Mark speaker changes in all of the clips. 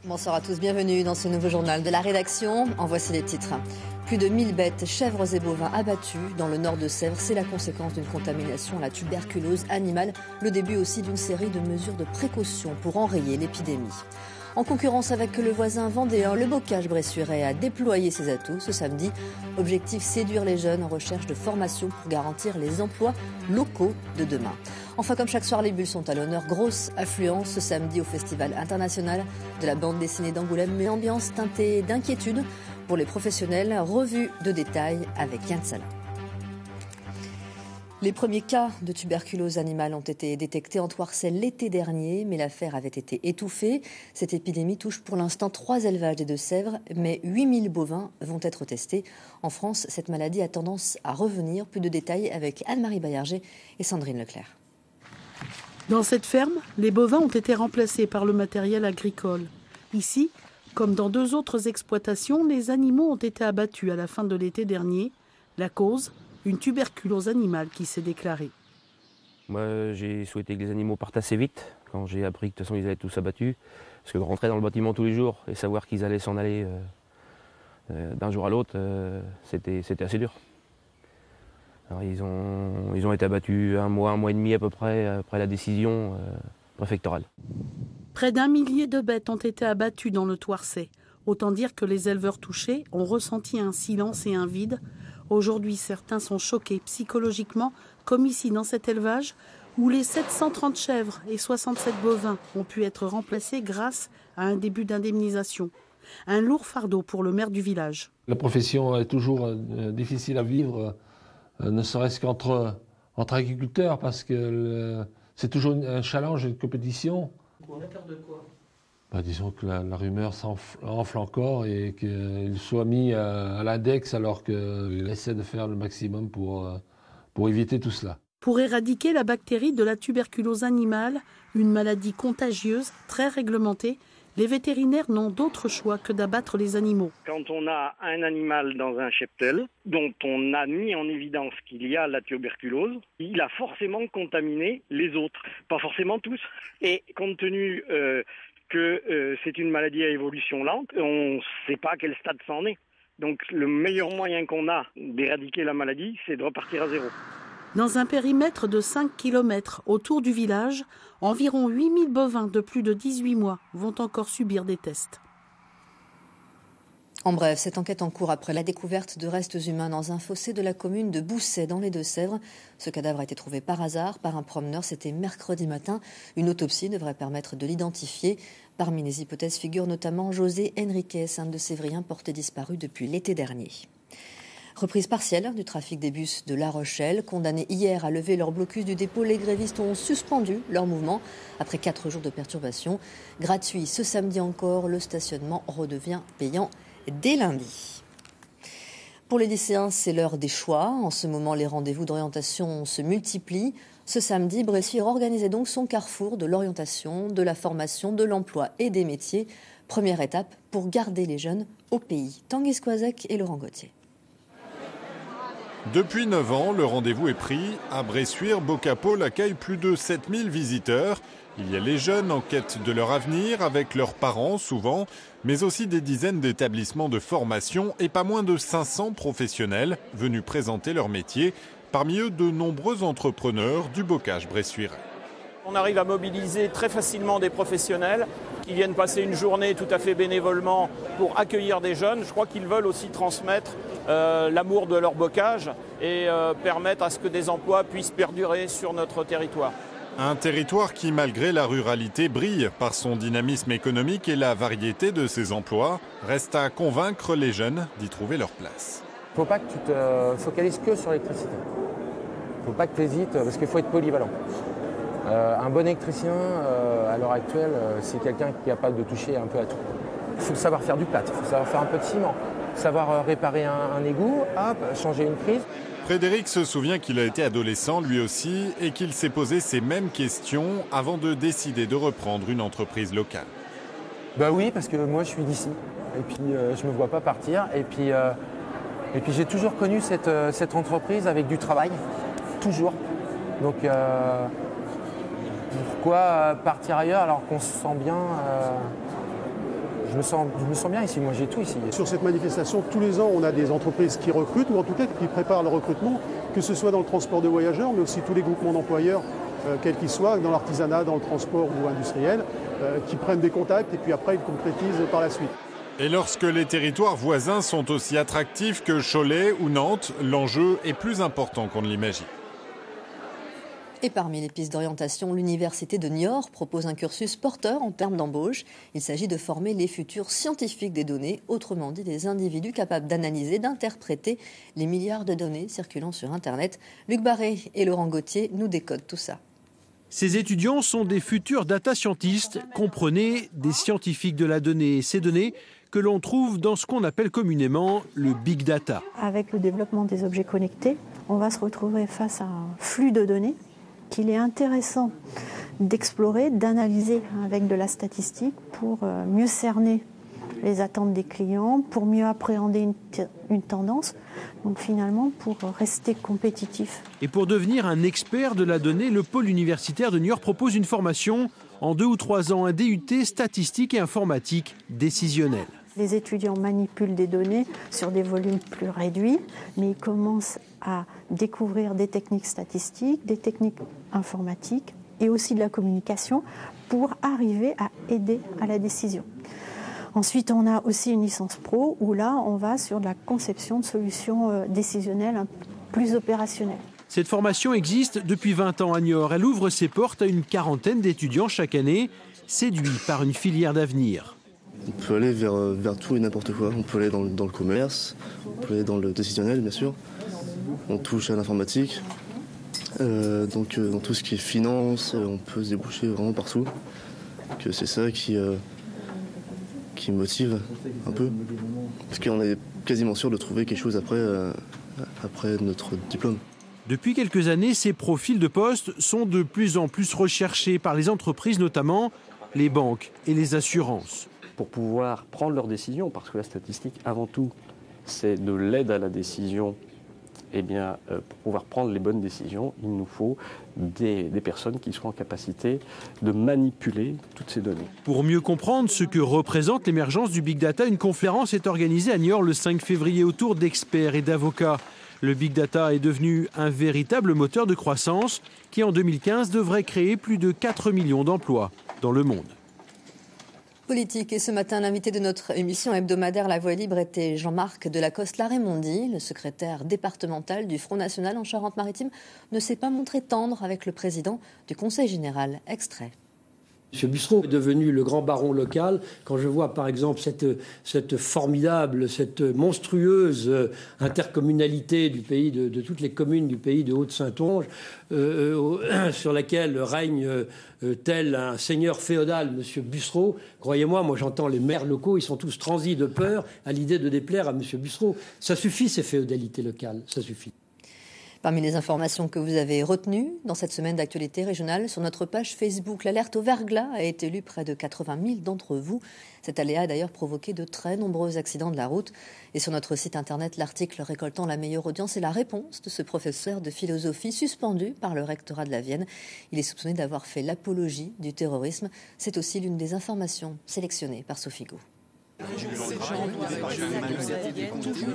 Speaker 1: Bonsoir à tous, bienvenue dans ce nouveau journal de la rédaction. En voici les titres. Plus de 1000 bêtes, chèvres et bovins abattus dans le nord de Sèvres. C'est la conséquence d'une contamination à la tuberculose animale. Le début aussi d'une série de mesures de précaution pour enrayer l'épidémie. En concurrence avec le voisin vendéen, le bocage bressuirais a déployé ses atouts ce samedi. Objectif, séduire les jeunes en recherche de formation pour garantir les emplois locaux de demain. Enfin, comme chaque soir, les bulles sont à l'honneur. Grosse affluence ce samedi au Festival international de la bande dessinée d'Angoulême, mais ambiance teintée d'inquiétude pour les professionnels. Revue de détails avec Yann Salin. Les premiers cas de tuberculose animale ont été détectés en Thouarcel l'été dernier, mais l'affaire avait été étouffée. Cette épidémie touche pour l'instant 3 élevages des Deux-Sèvres, mais 8000 bovins vont être testés. En France, cette maladie a tendance à revenir. Plus de détails avec Anne-Marie Baillarger et Sandrine Leclerc.
Speaker 2: Dans cette ferme, les bovins ont été remplacés par le matériel agricole. Ici, comme dans 2 autres exploitations, les animaux ont été abattus à la fin de l'été dernier. La cause ? Une tuberculose animale qui s'est déclarée.
Speaker 3: Moi, j'ai souhaité que les animaux partent assez vite, quand j'ai appris que de toute façon ils allaient tous abattus. Parce que rentrer dans le bâtiment tous les jours et savoir qu'ils allaient s'en aller d'un jour à l'autre, c'était assez dur. Alors, ils ont été abattus un mois et demi à peu près après la décision préfectorale.
Speaker 2: Près d'1 millier de bêtes ont été abattues dans le Thouarcet. Autant dire que les éleveurs touchés ont ressenti un silence et un vide. Aujourd'hui, certains sont choqués psychologiquement, comme ici dans cet élevage, où les 730 chèvres et 67 bovins ont pu être remplacés grâce à un début d'indemnisation. Un lourd fardeau pour le maire du village.
Speaker 4: La profession est toujours difficile à vivre, ne serait-ce qu'entre agriculteurs, parce que c'est toujours un challenge, une compétition.
Speaker 2: On a peur de quoi ?
Speaker 4: Disons que la rumeur s'enfle encore et qu'il soit mis à l'index alors qu'il essaie de faire le maximum pour éviter tout cela.
Speaker 2: Pour éradiquer la bactérie de la tuberculose animale, une maladie contagieuse très réglementée, les vétérinaires n'ont d'autre choix que d'abattre les animaux.
Speaker 5: Quand on a un animal dans un cheptel dont on a mis en évidence qu'il y a la tuberculose, il a forcément contaminé les autres, pas forcément tous. Et compte tenu que c'est une maladie à évolution lente, on ne sait pas à quel stade ça en est. Donc le meilleur moyen qu'on a d'éradiquer la maladie, c'est de repartir à zéro.
Speaker 2: Dans un périmètre de 5 km autour du village, environ 8000 bovins de plus de 18 mois vont encore subir des tests.
Speaker 1: En bref, cette enquête en cours après la découverte de restes humains dans un fossé de la commune de Bousset dans les Deux-Sèvres. Ce cadavre a été trouvé par hasard par un promeneur. C'était mercredi matin. Une autopsie devrait permettre de l'identifier. Parmi les hypothèses figure notamment José Henriquez, un de Sévrien porté disparu depuis l'été dernier. Reprise partielle du trafic des bus de La Rochelle. Condamnés hier à lever leur blocus du dépôt, les grévistes ont suspendu leur mouvement après 4 jours de perturbation. Gratuit ce samedi encore, le stationnement redevient payant dès lundi. Pour les lycéens, c'est l'heure des choix. En ce moment, les rendez-vous d'orientation se multiplient. Ce samedi, Bressuire organisait donc son carrefour de l'orientation, de la formation, de l'emploi et des métiers. Première étape pour garder les jeunes au pays. Tanguy Squazek et Laurent Gauthier.
Speaker 6: Depuis 9 ans, le rendez-vous est pris. À Bressuire, Bocapol accueille plus de 7000 visiteurs. Il y a les jeunes en quête de leur avenir, avec leurs parents souvent, mais aussi des dizaines d'établissements de formation et pas moins de 500 professionnels venus présenter leur métier. Parmi eux, de nombreux entrepreneurs du bocage bressuirais.
Speaker 7: On arrive à mobiliser très facilement des professionnels qui viennent passer une journée tout à fait bénévolement pour accueillir des jeunes. Je crois qu'ils veulent aussi transmettre l'amour de leur bocage et permettre à ce que des emplois puissent perdurer sur notre territoire.
Speaker 6: Un territoire qui, malgré la ruralité, brille par son dynamisme économique et la variété de ses emplois. Reste à convaincre les jeunes d'y trouver leur place.
Speaker 8: Il ne faut pas que tu te focalises que sur l'électricité. Il ne faut pas que tu hésites parce qu'il faut être polyvalent. Un bon électricien, à l'heure actuelle, c'est quelqu'un qui est capable de toucher un peu à tout. Il faut savoir faire du plâtre, il faut savoir faire un peu de ciment, savoir réparer un égout, changer une prise.
Speaker 6: Frédéric se souvient qu'il a été adolescent lui aussi et qu'il s'est posé ces mêmes questions avant de décider de reprendre une entreprise locale.
Speaker 8: Bah oui, parce que moi je suis d'ici et puis je ne me vois pas partir. Et puis j'ai toujours connu cette entreprise avec du travail, toujours. Donc pourquoi partir ailleurs alors qu'on se sent bien Je me sens bien ici, moi j'ai tout ici.
Speaker 9: Sur cette manifestation, tous les ans, on a des entreprises qui recrutent, ou en tout cas qui préparent le recrutement, que ce soit dans le transport de voyageurs, mais aussi tous les groupements d'employeurs, quels qu'ils soient, dans l'artisanat, dans le transport ou industriel, qui prennent des contacts et puis après ils concrétisent par la suite.
Speaker 6: Et lorsque les territoires voisins sont aussi attractifs que Cholet ou Nantes, l'enjeu est plus important qu'on ne l'imagine.
Speaker 1: Et parmi les pistes d'orientation, l'Université de Niort propose un cursus porteur en termes d'embauche. Il s'agit de former les futurs scientifiques des données, autrement dit des individus capables d'analyser, d'interpréter les milliards de données circulant sur Internet. Luc Barré et Laurent Gauthier nous décodent tout ça.
Speaker 10: Ces étudiants sont des futurs data scientists, comprenez des scientifiques de la donnée. Ces données que l'on trouve dans ce qu'on appelle communément le big data.
Speaker 11: Avec le développement des objets connectés, on va se retrouver face à un flux de données qu'il est intéressant d'explorer, d'analyser avec de la statistique pour mieux cerner les attentes des clients, pour mieux appréhender une tendance, donc finalement pour rester compétitif.
Speaker 10: Et pour devenir un expert de la donnée, le pôle universitaire de Niort propose une formation en 2 ou 3 ans, un DUT statistique et informatique décisionnel.
Speaker 11: Les étudiants manipulent des données sur des volumes plus réduits, mais ils commencent à découvrir des techniques statistiques, des techniques informatiques et aussi de la communication pour arriver à aider à la décision. Ensuite, on a aussi une licence pro où là, on va sur de la conception de solutions décisionnelles plus opérationnelles.
Speaker 10: Cette formation existe depuis 20 ans à Niort. Elle ouvre ses portes à une quarantaine d'étudiants chaque année, séduits par une filière d'avenir.
Speaker 12: On peut aller vers tout et n'importe quoi. On peut aller dans le commerce, on peut aller dans le décisionnel, bien sûr. On touche à l'informatique. Donc dans tout ce qui est finance, on peut se déboucher vraiment partout. Que c'est ça qui motive un peu. Parce qu'on est quasiment sûr de trouver quelque chose après notre diplôme.
Speaker 10: Depuis quelques années, ces profils de poste sont de plus en plus recherchés par les entreprises, notamment les banques et les assurances.
Speaker 13: Pour pouvoir prendre leurs décisions, parce que la statistique, avant tout, c'est de l'aide à la décision. Pour pouvoir prendre les bonnes décisions, il nous faut des personnes qui soient en capacité de manipuler toutes ces données.
Speaker 10: Pour mieux comprendre ce que représente l'émergence du Big Data, une conférence est organisée à Niort le 5 février autour d'experts et d'avocats. Le Big Data est devenu un véritable moteur de croissance qui, en 2015, devrait créer plus de 4 millions d'emplois dans le monde.
Speaker 1: Politique. Et ce matin, l'invité de notre émission hebdomadaire La Voix libre était Jean-Marc Delacoste-Larémondi. Le secrétaire départemental du Front National en Charente-Maritime ne s'est pas montré tendre avec le président du Conseil général. Extrait.
Speaker 14: M. Bussereau est devenu le grand baron local. Quand je vois par exemple cette formidable, cette monstrueuse intercommunalité du pays, de toutes les communes du pays de Haute-Saintonge, sur laquelle règne tel un seigneur féodal, M. Bussereau, croyez-moi, moi j'entends les maires locaux, ils sont tous transis de peur à l'idée de déplaire à M. Bussereau. Ça suffit ces féodalités locales, ça suffit.
Speaker 1: Parmi les informations que vous avez retenues dans cette semaine d'actualité régionale, sur notre page Facebook, l'alerte au verglas a été lue près de 80 000 d'entre vous. Cet aléa a d'ailleurs provoqué de très nombreux accidents de la route. Et sur notre site internet, l'article récoltant la meilleure audience est la réponse de ce professeur de philosophie suspendu par le rectorat de la Vienne. Il est soupçonné d'avoir fait l'apologie du terrorisme. C'est aussi l'une des informations sélectionnées par Sophie Gaud.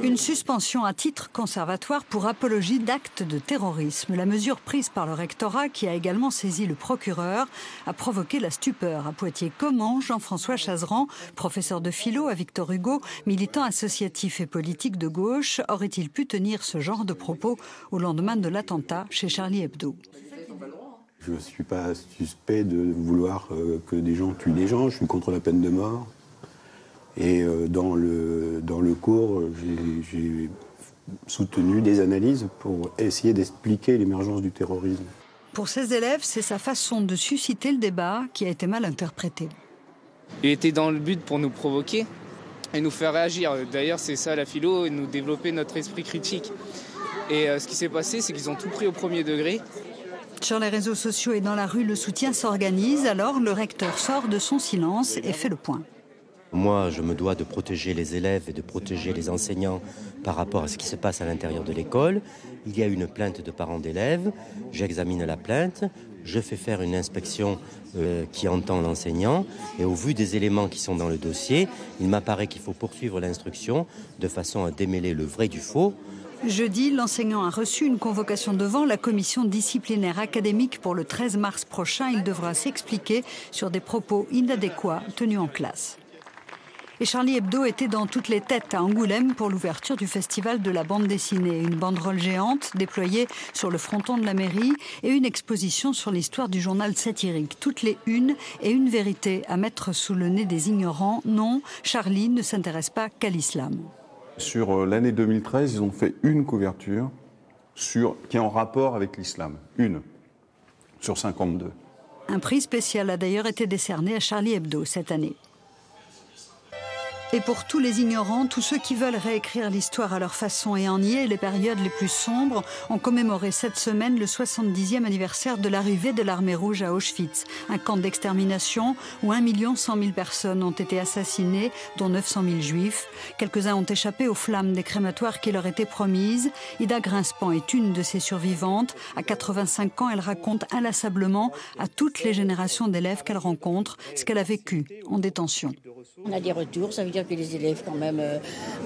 Speaker 15: Une suspension à titre conservatoire pour apologie d'actes de terrorisme. La mesure prise par le rectorat, qui a également saisi le procureur, a provoqué la stupeur à Poitiers. Comment Jean-François Chazeran, professeur de philo à Victor Hugo, militant associatif et politique de gauche, aurait-il pu tenir ce genre de propos au lendemain de l'attentat chez Charlie Hebdo ?
Speaker 16: Je ne suis pas suspect de vouloir que des gens tuent des gens. Je suis contre la peine de mort. Et dans le cours, j'ai soutenu des analyses pour essayer d'expliquer l'émergence du terrorisme.
Speaker 15: Pour ses élèves, c'est sa façon de susciter le débat qui a été mal interprétée.
Speaker 17: Il était dans le but pour nous provoquer et nous faire réagir. D'ailleurs, c'est ça la philo, et nous développer notre esprit critique. Et ce qui s'est passé, c'est qu'ils ont tout pris au premier degré.
Speaker 15: Sur les réseaux sociaux et dans la rue, le soutien s'organise. Alors, le recteur sort de son silence et fait le point.
Speaker 18: Moi, je me dois de protéger les élèves et de protéger les enseignants par rapport à ce qui se passe à l'intérieur de l'école. Il y a une plainte de parents d'élèves, j'examine la plainte, je fais faire une inspection qui entend l'enseignant et au vu des éléments qui sont dans le dossier, il m'apparaît qu'il faut poursuivre l'instruction de façon à démêler le vrai du faux.
Speaker 15: Jeudi, l'enseignant a reçu une convocation devant la commission disciplinaire académique pour le 13 mars prochain. Il devra s'expliquer sur des propos inadéquats tenus en classe. Et Charlie Hebdo était dans toutes les têtes à Angoulême pour l'ouverture du festival de la bande dessinée. Une banderole géante déployée sur le fronton de la mairie et une exposition sur l'histoire du journal satirique. Toutes les unes et une vérité à mettre sous le nez des ignorants. Non, Charlie ne s'intéresse pas qu'à l'islam.
Speaker 19: Sur l'année 2013, ils ont fait une couverture qui est en rapport avec l'islam. Une sur 52.
Speaker 15: Un prix spécial a d'ailleurs été décerné à Charlie Hebdo cette année. Et pour tous les ignorants, tous ceux qui veulent réécrire l'histoire à leur façon et en nier les périodes les plus sombres, ont commémoré cette semaine le 70e anniversaire de l'arrivée de l'armée rouge à Auschwitz, un camp d'extermination où 1 100 000 personnes ont été assassinées, dont 900 000 juifs. Quelques-uns ont échappé aux flammes des crématoires qui leur étaient promises. Ida Grinspan est une de ces survivantes. À 85 ans, elle raconte inlassablement à toutes les générations d'élèves qu'elle rencontre ce qu'elle a vécu en détention.
Speaker 20: On a des retours, ça veut dire que les élèves quand même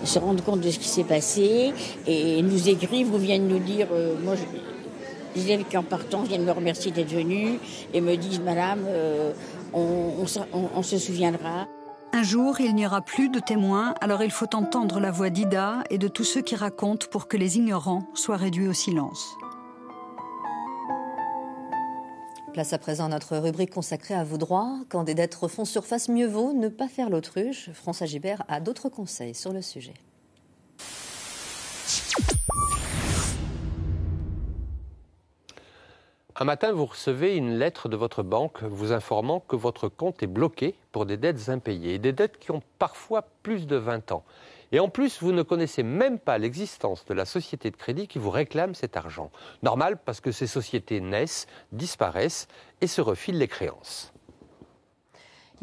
Speaker 20: se rendent compte de ce qui s'est passé et nous écrivent ou viennent nous dire, les élèves qui en partant viennent me remercier d'être venus et me disent madame, on se souviendra.
Speaker 15: Un jour, il n'y aura plus de témoins, alors il faut entendre la voix d'Ida et de tous ceux qui racontent pour que les ignorants soient réduits au silence.
Speaker 1: Place à présent à notre rubrique consacrée à vos droits. Quand des dettes refont surface, mieux vaut ne pas faire l'autruche. François Gibert a d'autres conseils sur le sujet.
Speaker 21: Un matin, vous recevez une lettre de votre banque vous informant que votre compte est bloqué pour des dettes impayées. Des dettes qui ont parfois plus de 20 ans. Et en plus, vous ne connaissez même pas l'existence de la société de crédit qui vous réclame cet argent. Normal, parce que ces sociétés naissent, disparaissent et se refilent les créances.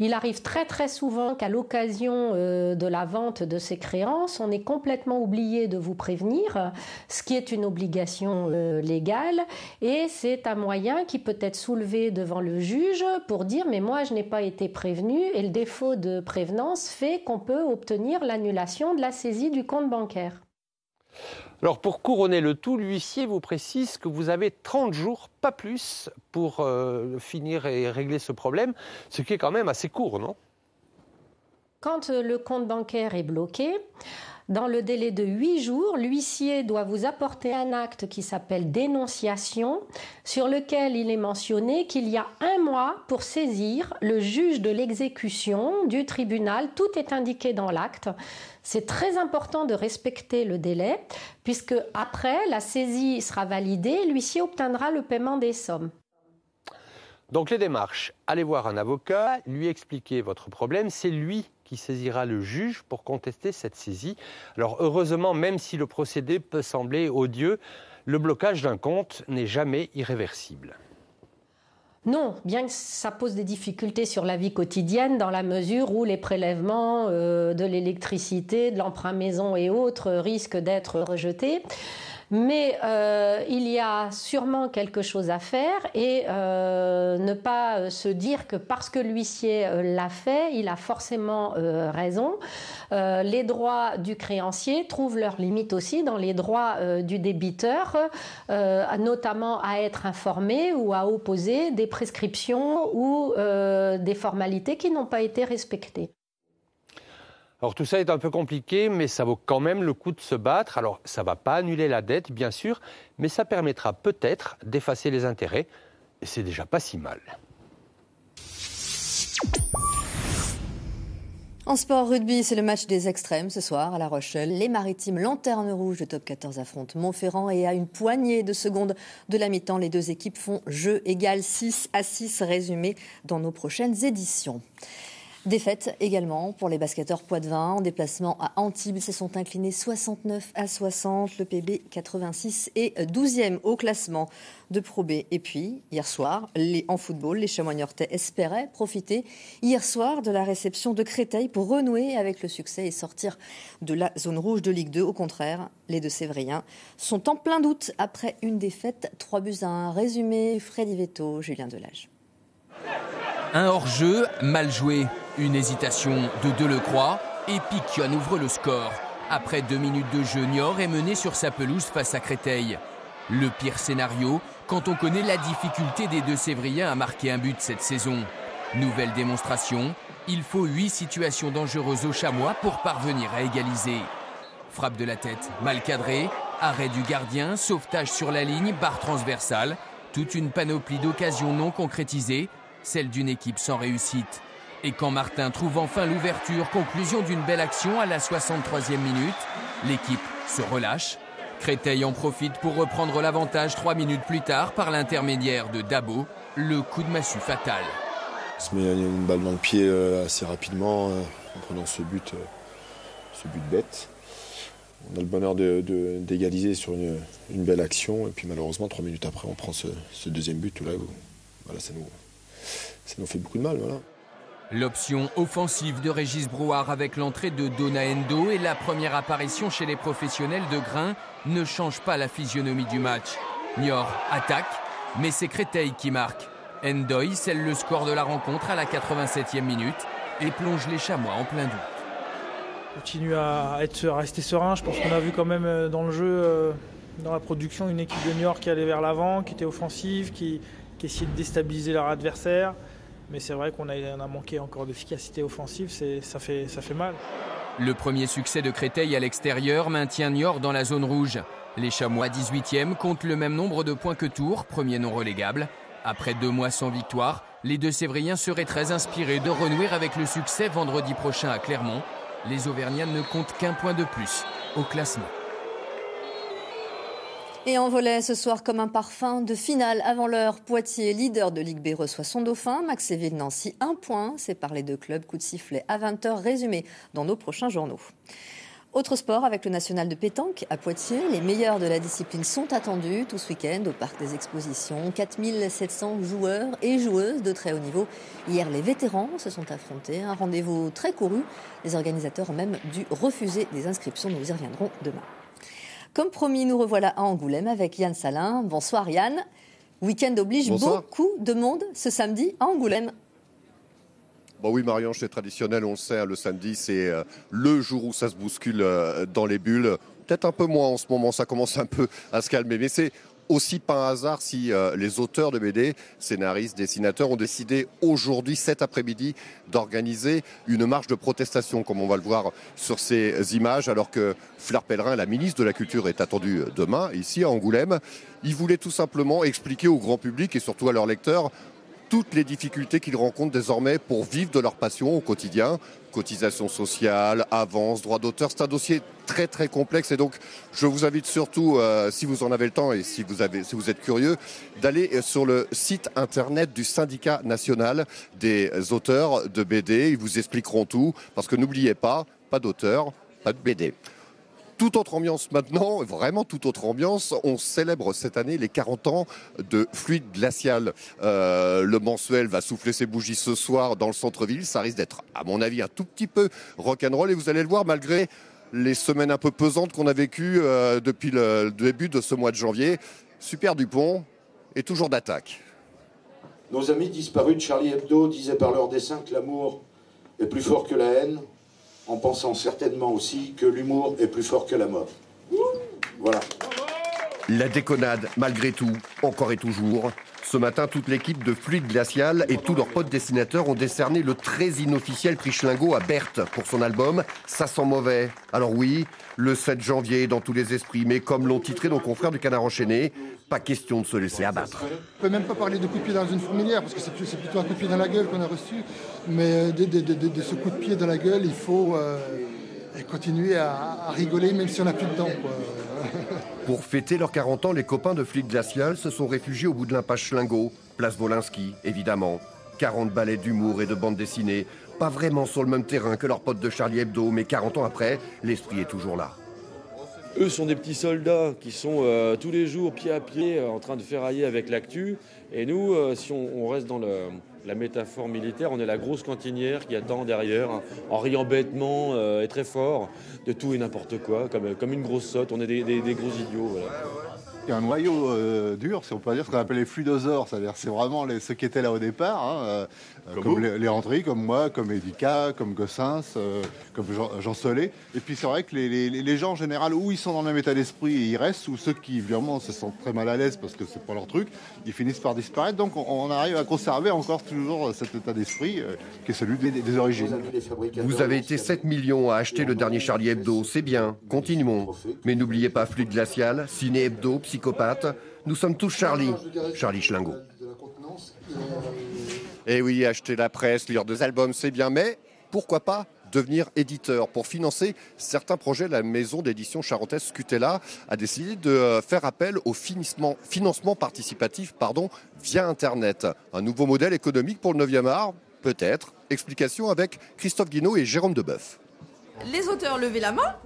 Speaker 22: Il arrive très souvent qu'à l'occasion de la vente de ces créances, on est complètement oublié de vous prévenir, ce qui est une obligation légale, et c'est un moyen qui peut être soulevé devant le juge pour dire mais moi je n'ai pas été prévenu, et le défaut de prévenance fait qu'on peut obtenir l'annulation de la saisie du compte bancaire.
Speaker 21: Alors pour couronner le tout, l'huissier vous précise que vous avez 30 jours, pas plus, pour finir et régler ce problème, ce qui est quand même assez court, non ?
Speaker 22: Quand le compte bancaire est bloqué, dans le délai de 8 jours, l'huissier doit vous apporter un acte qui s'appelle dénonciation, sur lequel il est mentionné qu'il y a 1 mois pour saisir le juge de l'exécution du tribunal. Tout est indiqué dans l'acte. C'est très important de respecter le délai, puisque après, la saisie sera validée, l'huissier obtiendra le paiement des sommes.
Speaker 21: Donc les démarches, allez voir un avocat, lui expliquer votre problème, c'est lui qui saisira le juge pour contester cette saisie. Alors heureusement, même si le procédé peut sembler odieux, le blocage d'un compte n'est jamais irréversible.
Speaker 22: Non, bien que ça pose des difficultés sur la vie quotidienne dans la mesure où les prélèvements de l'électricité, de l'emprunt maison et autres risquent d'être rejetés. Mais il y a sûrement quelque chose à faire et ne pas se dire que parce que l'huissier l'a fait, il a forcément raison. Les droits du créancier trouvent leurs limites aussi dans les droits du débiteur, notamment à être informé ou à opposer des prescriptions ou des formalités qui n'ont pas été respectées.
Speaker 21: Alors tout ça est un peu compliqué, mais ça vaut quand même le coup de se battre. Alors ça ne va pas annuler la dette, bien sûr, mais ça permettra peut-être d'effacer les intérêts. Et c'est déjà pas si mal.
Speaker 1: En sport rugby, c'est le match des extrêmes ce soir à La Rochelle. Les Maritimes, lanterne rouge de top 14, affrontent Montferrand et à une poignée de secondes de la mi-temps, les deux équipes font jeu égal 6-6, résumé dans nos prochaines éditions. Défaite également pour les basketteurs poitevins. En déplacement à Antibes, ils se sont inclinés 69-60. Le PB 86 est 12e au classement de Pro B. Et puis, hier soir, en football, les Chamois-Niortais espéraient profiter hier soir de la réception de Créteil pour renouer avec le succès et sortir de la zone rouge de Ligue 2. Au contraire, les Deux-Sévriens sont en plein doute après une défaite 3-1. Résumé, Freddy Vetto, Julien Delage.
Speaker 3: Un hors-jeu mal joué, une hésitation de Delecroix et Piquion ouvre le score. Après 2 minutes de jeu, Niort est mené sur sa pelouse face à Créteil. Le pire scénario quand on connaît la difficulté des Deux-Sévriens à marquer un but cette saison. Nouvelle démonstration, il faut 8 situations dangereuses aux Chamois pour parvenir à égaliser. Frappe de la tête mal cadrée, arrêt du gardien, sauvetage sur la ligne, barre transversale, toute une panoplie d'occasions non concrétisées, celle d'une équipe sans réussite. Et quand Martin trouve enfin l'ouverture, conclusion d'une belle action à la 63e minute, l'équipe se relâche. Créteil en profite pour reprendre l'avantage 3 minutes plus tard par l'intermédiaire de Dabo, le coup de massue fatal.
Speaker 4: On se met une balle dans le pied assez rapidement en prenant ce but bête. On a le bonheur d'égaliser sur une belle action et puis malheureusement 3 minutes après on prend ce deuxième but là où voilà, ça nous fait beaucoup de mal. Voilà.
Speaker 3: L'option offensive de Régis Brouard avec l'entrée de Dona Endo et la première apparition chez les professionnels de Grain ne change pas la physionomie du match. Niort attaque, mais c'est Créteil qui marque. Endoy scelle le score de la rencontre à la 87e minute et plonge les Chamois en plein doute.
Speaker 23: Continue à rester serein. Je pense qu'on a vu quand même dans le jeu, dans la production, une équipe de Niort qui allait vers l'avant, qui était offensive, qui essayait de déstabiliser leur adversaire. Mais c'est vrai qu'on a manqué encore d'efficacité offensive, ça fait mal.
Speaker 3: Le premier succès de Créteil à l'extérieur maintient Niort dans la zone rouge. Les Chamois 18e comptent le même nombre de points que Tours, premier non relégable. Après 2 mois sans victoire, les Deux-Sévriens seraient très inspirés de renouer avec le succès vendredi prochain à Clermont. Les Auvergnats ne comptent qu'un point de plus au classement.
Speaker 1: Et en volley, ce soir, comme un parfum de finale avant l'heure, Poitiers, leader de Ligue B, reçoit son dauphin. Maxéville-Nancy, 1 point. C'est par les 2 clubs. Coup de sifflet à 20h, résumé dans nos prochains journaux. Autre sport avec le national de pétanque à Poitiers. Les meilleurs de la discipline sont attendus tout ce week-end au Parc des Expositions. 4700 joueurs et joueuses de très haut niveau. Hier, les vétérans se sont affrontés. Un rendez-vous très couru. Les organisateurs ont même dû refuser des inscriptions. Nous y reviendrons demain. Comme promis, nous revoilà à Angoulême avec Yann Salin. Bonsoir Yann. Week-end oblige. Bonsoir. Beaucoup de monde ce samedi à Angoulême.
Speaker 24: Bon oui Marion, c'est traditionnel, on le sait, le samedi c'est le jour où ça se bouscule dans les bulles. Peut-être un peu moins en ce moment, ça commence un peu à se calmer, mais c'est aussi pas un hasard si les auteurs de BD, scénaristes, dessinateurs ont décidé aujourd'hui, cet après-midi, d'organiser une marche de protestation, comme on va le voir sur ces images, alors que Fleur Pellerin, la ministre de la Culture, est attendue demain, ici à Angoulême. Ils voulaient tout simplement expliquer au grand public et surtout à leurs lecteurs toutes les difficultés qu'ils rencontrent désormais pour vivre de leur passion au quotidien. Cotisation sociale, avance, droit d'auteur, c'est un dossier très très complexe et donc je vous invite surtout, si vous en avez le temps et si vous êtes curieux, d'aller sur le site internet du syndicat national des auteurs de BD. Ils vous expliqueront tout parce que n'oubliez pas d'auteur, pas de BD. Toute autre ambiance maintenant, vraiment toute autre ambiance. On célèbre cette année les 40 ans de Fluide Glacial. Le mensuel va souffler ses bougies ce soir dans le centre-ville. Ça risque d'être, à mon avis, un tout petit peu rock'n'roll. Et vous allez le voir, malgré les semaines un peu pesantes qu'on a vécues depuis le début de ce mois de janvier, Super Dupont est toujours d'attaque.
Speaker 25: Nos amis disparus de Charlie Hebdo disaient par leur dessin que l'amour est plus fort que la haine, en pensant certainement aussi que l'humour est plus fort que la mort. Voilà.
Speaker 24: La déconnade, malgré tout, encore et toujours. Ce matin, toute l'équipe de Fluide Glacial et tous leurs potes dessinateurs ont décerné le très inofficiel prix Schlingo à Berthe pour son album « Ça sent mauvais ». Alors oui, le 7 janvier dans tous les esprits, mais comme l'ont titré nos confrères du Canard enchaîné, pas question de se laisser abattre.
Speaker 26: On ne peut même pas parler de coup de pied dans une fourmilière, parce que c'est plutôt un coup de pied dans la gueule qu'on a reçu. Mais de ce coup de pied dans la gueule, il faut continuer à rigoler, même si on n'a plus de temps, quoi.
Speaker 24: Pour fêter leurs 40 ans, les copains de Fluide Glacial se sont réfugiés au bout de l'impasse Schlingo, place Wolinski, évidemment.
Speaker 2: 40 ballets d'humour et de bande dessinée. Pas vraiment sur le même terrain que leurs potes de Charlie Hebdo, mais 40 ans après, l'esprit est toujours là.
Speaker 5: Eux sont des petits soldats qui sont tous les jours pied à pied en train de ferrailler avec l'actu. Et nous, si on reste dans la métaphore militaire, on est la grosse cantinière qui attend derrière, en riant bêtement et très fort, de tout et n'importe quoi, comme une grosse sotte. On est des gros idiots. Voilà.
Speaker 6: Il y a un noyau dur, si on peut dire, ce qu'on appelle les fluidosaures, c'est-à-dire c'est vraiment ceux qui étaient là au départ, hein, comme Léandri, comme moi, comme Edika, comme Gossens, comme Jean Solé. Et puis c'est vrai que les gens en général, où ils sont dans le même état d'esprit, ils restent, ou ceux qui évidemment se sentent très mal à l'aise parce que c'est pas leur truc, ils finissent par disparaître. Donc on arrive à conserver encore toujours cet état d'esprit qui est celui des origines.
Speaker 2: Vous avez été 7 millions à acheter le dernier Charlie Hebdo, c'est bien, continuons. Mais n'oubliez pas Fluide Glacial, Ciné Hebdo, Psychopathe, nous sommes tous Charlie Schlingo.
Speaker 24: Et oui, acheter la presse, lire des albums, c'est bien, mais pourquoi pas devenir éditeur? Pour financer certains projets, la maison d'édition charentaise Scutella a décidé de faire appel au financement participatif via Internet. Un nouveau modèle économique pour le 9e art, peut-être. Explication avec Christophe Guinaud et Jérôme Debeuf.
Speaker 7: Les auteurs, levez la main.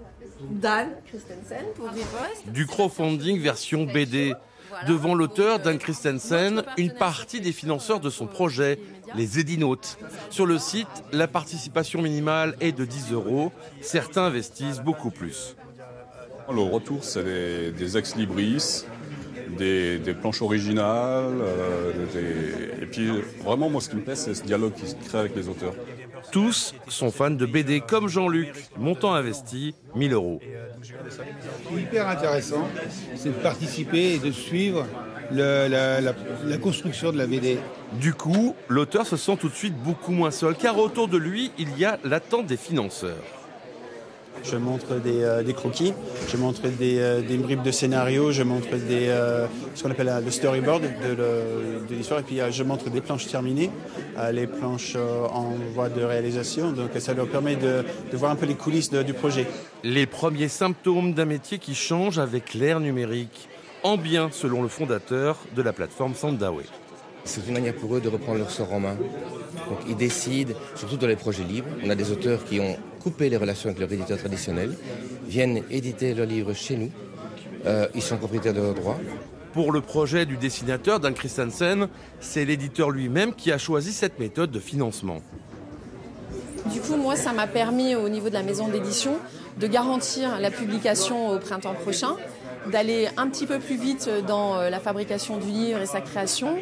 Speaker 7: Dan Christensen pour Riposte.
Speaker 8: Du crowdfunding version BD. Devant l'auteur, Dan Christensen, une partie des financeurs de son projet, les Edinautes. Sur le site, la participation minimale est de 10 €. Certains investissent beaucoup plus.
Speaker 9: Le retour, c'est des ex-libris, des planches originales. Et puis, vraiment, moi, ce qui me plaît, c'est ce dialogue qui se crée avec les auteurs.
Speaker 8: Tous sont fans de BD comme Jean-Luc. Montant investi, 1 000 €.
Speaker 27: Ce qui est hyper intéressant, c'est de participer et de suivre la construction de la BD.
Speaker 8: Du coup, l'auteur se sent tout de suite beaucoup moins seul, car autour de lui, il y a l'attente des financeurs.
Speaker 28: Je montre des croquis, je montre des bribes de scénario, je montre ce qu'on appelle le storyboard de l'histoire, et puis je montre des planches terminées, les planches en voie de réalisation, donc ça leur permet de voir un peu les coulisses du projet.
Speaker 8: Les premiers symptômes d'un métier qui change avec l'ère numérique, en bien selon le fondateur de la plateforme Sandaway.
Speaker 29: C'est une manière pour eux de reprendre leur sort en main. Donc ils décident, surtout dans les projets libres, on a des auteurs qui ont coupé les relations avec leur éditeur traditionnel, viennent éditer leurs livres chez nous, ils sont propriétaires de leurs droits.
Speaker 8: Pour le projet du dessinateur Dan Christensen, c'est l'éditeur lui-même qui a choisi cette méthode de financement.
Speaker 7: Du coup, moi, ça m'a permis, au niveau de la maison d'édition, de garantir la publication au printemps prochain, d'aller un petit peu plus vite dans la fabrication du livre et sa création,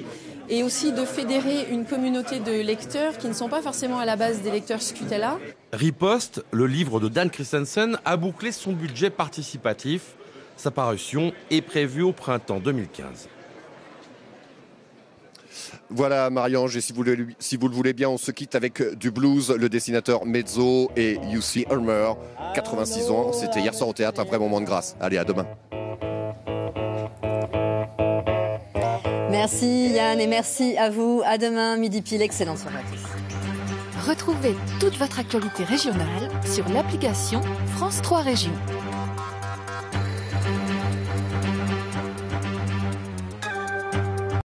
Speaker 7: et aussi de fédérer une communauté de lecteurs qui ne sont pas forcément à la base des lecteurs Scutella.
Speaker 8: Riposte, le livre de Dan Christensen, a bouclé son budget participatif. Sa parution est prévue au printemps 2015.
Speaker 24: Voilà Marie-Ange, et si vous le voulez bien, on se quitte avec du blues, le dessinateur Mezzo et Jussi Elmer, 86 ans, c'était hier soir au théâtre, un vrai moment de grâce. Allez, à demain.
Speaker 1: Merci Yann et merci à vous. À demain, midi pile. Excellente soirée à tous.
Speaker 30: Retrouvez toute votre actualité régionale sur l'application France 3 Régions.